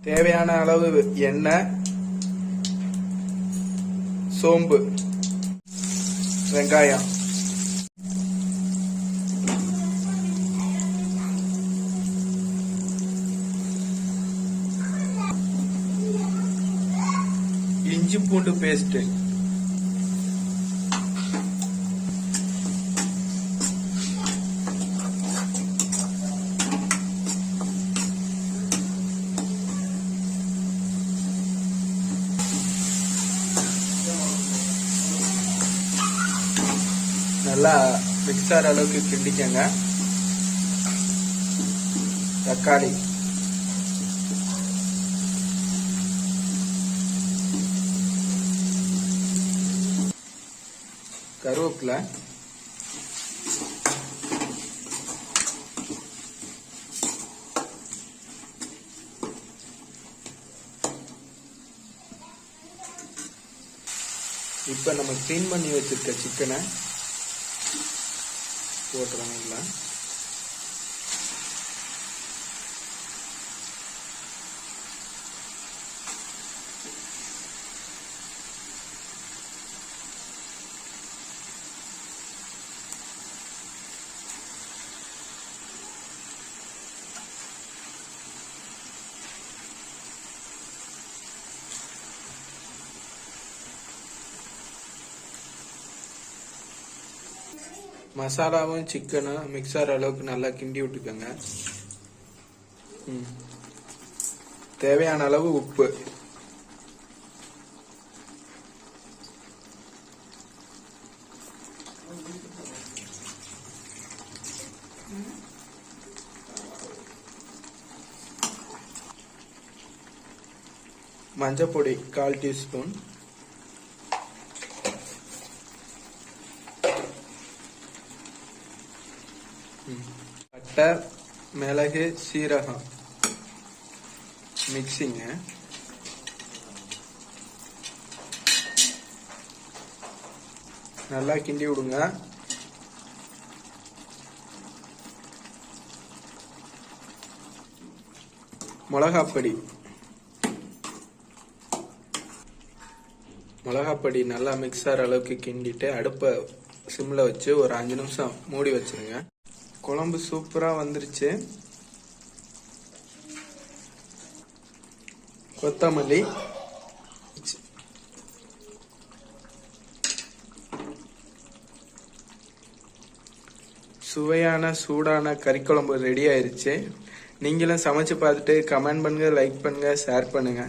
தேவையான அளவு எண்ணெய், சோம்பு, வெங்காயம், இஞ்சி பூண்டு பேஸ்ட், நல்லா மிக்ஸ் ஆகிற அளவுக்கு கிண்டிக்கங்க. தக்காளி, கருவேப்பிலை, இப்ப நம்ம கிளீன் பண்ணி வச்சிருக்க சிக்கனை போட்டுறாங்க. மசாலாவும் சிக்கனும் மிக்ஸ் ஆகிற அளவுக்கு நல்லா கிண்டி விட்டுக்கோங்க. தேவையான அளவு உப்பு, மஞ்சப்பொடி 1/4 டீஸ்பூன், பட்டை, மிளகு, சீரகம் மிக்சிங்க. நல்லா கிண்டி விடுங்க. மிளகாப்பொடி நல்லா மிக்ஸ் ஆகிற அளவுக்கு கிண்டிட்டு அடுப்பை சிம்ல வச்சு ஒரு 5 நிமிஷம் மூடி வச்சிருங்க. குழம்பு சூப்பரா வந்துருச்சு. கொத்தமல்லி, சுவையான சூடான கறிக்குழம்பு ரெடி ஆயிருச்சு. நீங்களும் சமைச்சு பார்த்துட்டு கமெண்ட் பண்ணுங்க, லைக் பண்ணுங்க, ஷேர் பண்ணுங்க.